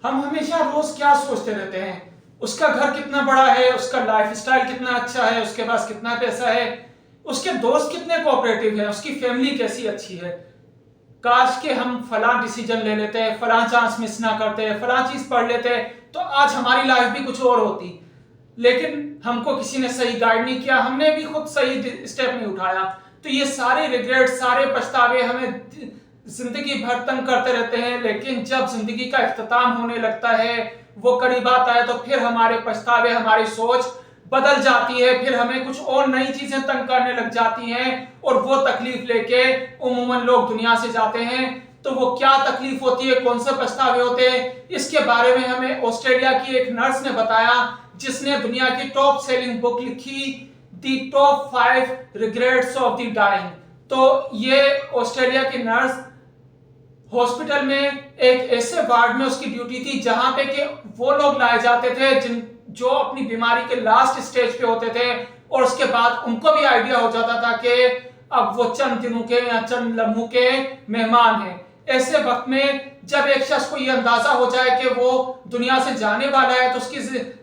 हम हमेशा रोज क्या सोचते रहते हैं, उसका घर कितना बड़ा है, उसका लाइफस्टाइल कितना अच्छा है, उसके पास कितना पैसा है, उसके दोस्त कितने कोऑपरेटिव हैं, उसकी फैमिली कैसी अच्छी है। काश के हम फला डिसीजन ले लेते हैं, फला चांस मिस ना करते, फला चीज पढ़ लेते, तो आज हमारी लाइफ भी कुछ और होती। लेकिन हमको किसी ने सही गाइड नहीं किया, हमने भी खुद सही स्टेप नहीं उठाया, तो ये सारे रिग्रेट, सारे पछतावे हमें जिंदगी भर तंग करते रहते हैं। लेकिन जब जिंदगी का इख्तिताम होने लगता है, वो करीब आता है, तो फिर हमारे पछतावे, हमारी सोच बदल जाती है, फिर हमें कुछ और नई चीजें तंग करने लग जाती हैं, और वो तकलीफ लेके उमूमन लोग दुनिया से जाते हैं। तो वो क्या तकलीफ होती है, कौन से पछतावे होते हैं, इसके बारे में हमें ऑस्ट्रेलिया की एक नर्स ने बताया, जिसने दुनिया की टॉप सेलिंग बुक लिखी, the top 5 regrets of the dying. तो ये ऑस्ट्रेलिया की नर्स हॉस्पिटल में एक ऐसे वार्ड में उसकी ड्यूटी थी जहां पे कि वो लोग लाए जाते थे जो अपनी बीमारी के लास्ट स्टेज पे होते थे, और उसके बाद उनको भी आइडिया हो जाता था कि अब वो चंद दिनों के या चंद लम्हों के मेहमान हैं। ऐसे वक्त में जब एक शख्स को यह अंदाजा हो जाए कि वो दुनिया से जाने वाला है, तो उसकी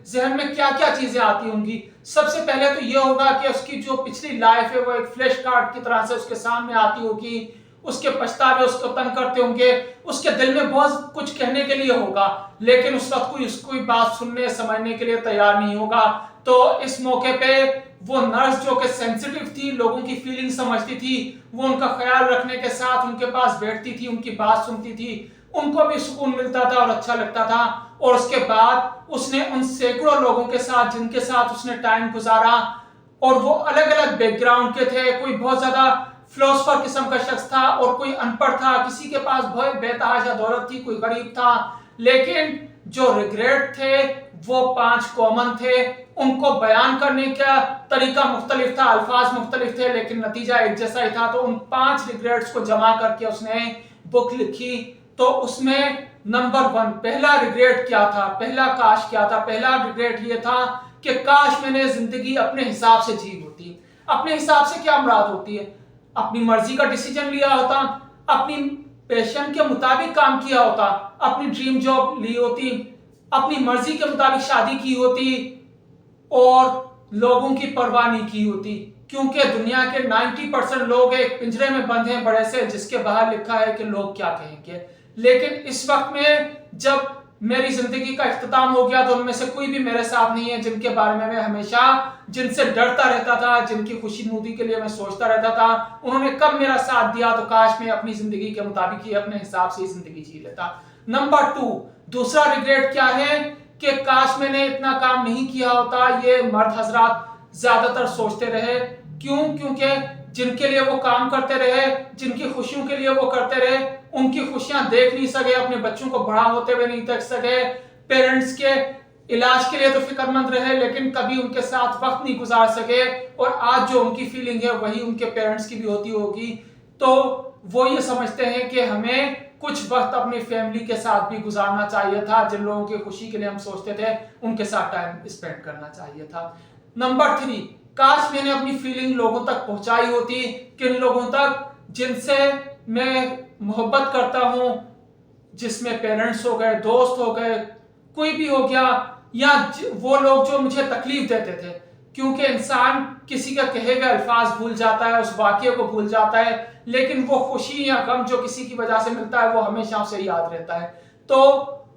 जहन में क्या क्या चीजें आती होंगी। सबसे पहले तो यह होगा कि उसकी जो पिछली लाइफ है वो एक फ्लैश कार्ड की तरह से उसके सामने आती होगी, उसके पछतावे उसको तंग करते होंगे, उसके दिल में बहुत कुछ कहने के लिए होगा, लेकिन उस वक्त कोई उसकी बात सुनने समझने के लिए तैयार नहीं होगा। तो इस मौके पे वो नर्स जो कि सेंसिटिव थी, लोगों की फीलिंग समझती थी, वो उनका ख्याल रखने के साथ उनके पास बैठती थी, उनकी बात सुनती थी, उनको भी सुकून मिलता था और अच्छा लगता था। और उसके बाद उसने उन सैकड़ों लोगों के साथ जिनके साथ उसने टाइम गुजारा, और वो अलग अलग बैकग्राउंड के थे, कोई बहुत ज्यादा फिलोसफर किस्म का शख्स था और कोई अनपढ़ था, किसी के पास बहुत बेतहाशा दौलत थी, कोई गरीब था, लेकिन जो रिग्रेट थे वो 5 कॉमन थे। उनको बयान करने का तरीका मुख्तलिफ था, अल्फाज मुख्तलिफ थे, लेकिन नतीजा एक जैसा ही था। तो उन 5 रिग्रेट्स को जमा करके उसने बुक लिखी। तो उसमें नंबर 1 पहला रिग्रेट क्या था, पहला काश क्या था, पहला रिग्रेट ये था कि काश मैंने जिंदगी अपने हिसाब से जी होती। अपने हिसाब से क्या मुराद होती है, अपनी मर्जी का डिसीजन लिया होता, अपनी पैशन के मुताबिक काम किया होता, अपनी ड्रीम जॉब ली होती, अपनी मर्जी के मुताबिक शादी की होती, और लोगों की परवाह नहीं की होती। क्योंकि दुनिया के 90% लोग एक पिंजरे में बंद हैं बड़े से, जिसके बाहर लिखा है कि लोग क्या कहेंगे। लेकिन इस वक्त में जब मेरी जिंदगी का इख्तिताम हो गया, तो उनमें से कोई भी मेरे साथ नहीं है जिनके बारे में मैं हमेशा जिनसे डरता रहता था, जिनकी खुशीनुदी के लिए मैं सोचता रहता था, उन्होंने कब मेरा साथ दिया। तो काश मैं अपनी जिंदगी के मुताबिक ही, अपने हिसाब से ही जिंदगी जी लेता। नंबर 2 दूसरा रिग्रेट क्या है कि काश मैंने इतना काम नहीं किया होता। ये मर्द हजरात ज्यादातर सोचते रहे। क्यों? क्योंकि जिनके लिए वो काम करते रहे, जिनकी खुशियों के लिए वो करते रहे, उनकी खुशियां देख नहीं सके, अपने बच्चों को बड़ा होते हुए नहीं देख सके, पेरेंट्स के इलाज के लिए तो फिक्रमंद रहे, लेकिन कभी उनके साथ वक्त नहीं गुजार सके। और आज जो उनकी फीलिंग है वही उनके पेरेंट्स की भी होती होगी। तो वो ये समझते हैं कि हमें कुछ वक्त अपनी फैमिली के साथ भी गुजारना चाहिए था, जिन लोगों की खुशी के लिए हम सोचते थे उनके साथ टाइम स्पेंड करना चाहिए था। नंबर 3 काश मैंने अपनी फीलिंग लोगों तक पहुंचाई होती, किन लोगों तक, जिनसे मैं मोहब्बत करता हूं, जिसमें पेरेंट्स हो गए, दोस्त हो गए, कोई भी हो गया, या वो लोग जो मुझे तकलीफ देते थे। क्योंकि इंसान किसी का कहे हुए अल्फाज भूल जाता है, उस वाक्य को भूल जाता है, लेकिन वो खुशी या गम जो किसी की वजह से मिलता है वो हमेशा उसे याद रहता है। तो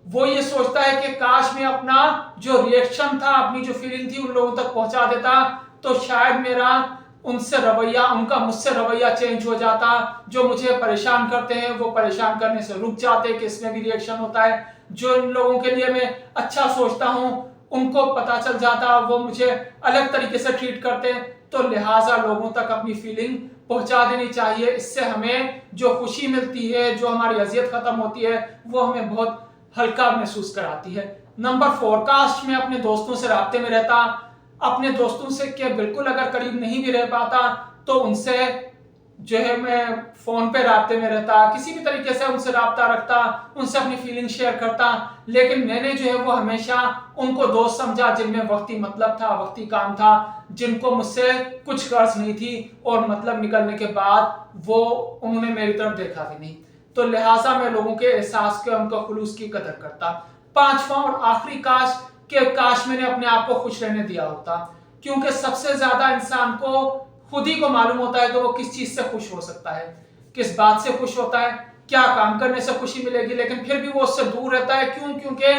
वो ये सोचता है कि काश मैं अपना जो रिएक्शन था, अपनी जो फीलिंग थी उन लोगों तक पहुंचा देता, तो शायद मेरा उनसे रवैया, उनका मुझसे रवैया चेंज हो जाता। जो मुझे परेशान करते हैं वो परेशान करने से रुक जाते कि इसमें भी रिएक्शन होता है। जो इन लोगों के लिए मैं अच्छा सोचता हूं उनको पता चल जाता, वो मुझे अलग तरीके से ट्रीट करते। तो लिहाजा लोगों तक अपनी फीलिंग पहुंचा देनी चाहिए। इससे हमें जो खुशी मिलती है, जो हमारी अजियत खत्म होती है, वो हमें बहुत हल्का महसूस कराती है। नंबर 4 काश मैं अपने दोस्तों से राब्ते में रहता। अपने दोस्तों से क्या बिल्कुल अगर करीब नहीं भी रह पाता, तो उनसे जो है मैं फोन पे राब्ते में रहता, किसी भी तरीके से उनसे राब्ता रखता, उनसे अपनी फीलिंग शेयर करता। लेकिन मैंने जो है वो हमेशा उनको दोस्त समझा जिनमें वक्ती मतलब था, वक्ती काम था, जिनको मुझसे कुछ कर्ज नहीं थी, और मतलब निकलने के बाद वो उन्होंने मेरी तरफ देखा भी नहीं। तो लिहाजा मैं लोगों के एहसास के, उनका खुलूस की कदर करता। पांचवा और आखिरी काश मैंने अपने आप को खुश रहने दिया होता। क्योंकि सबसे ज्यादा इंसान को खुद ही को मालूम होता है कि वो किस चीज से खुश हो सकता है, किस बात से खुश होता है, क्या काम करने से खुशी मिलेगी, लेकिन फिर भी वो उससे दूर रहता है। क्यों? क्योंकि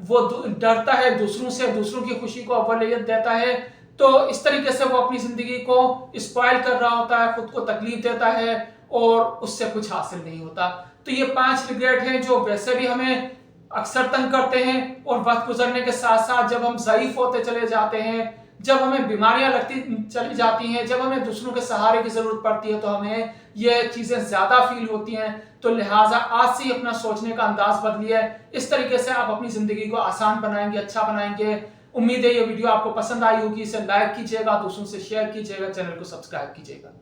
वो डरता है दूसरों से, दूसरों की खुशी को अवलियत देता है। तो इस तरीके से वो अपनी जिंदगी को स्पॉइल कर रहा होता है, खुद को तकलीफ देता है और उससे कुछ हासिल नहीं होता। तो ये 5 रिग्रेट हैं जो वैसे भी हमें अक्सर तंग करते हैं, और वक्त गुजरने के साथ साथ जब हम ज़ईफ होते चले जाते हैं, जब हमें बीमारियां लगती चली जाती हैं, जब हमें दूसरों के सहारे की जरूरत पड़ती है, तो हमें ये चीजें ज्यादा फील होती हैं। तो लिहाजा आज से ही अपना सोचने का अंदाज बदलिए। इस तरीके से आप अपनी जिंदगी को आसान बनाएंगे, अच्छा बनाएंगे। उम्मीद है ये वीडियो आपको पसंद आई होगी। इसे लाइक कीजिएगा, दूसरों से शेयर कीजिएगा, चैनल को सब्सक्राइब कीजिएगा।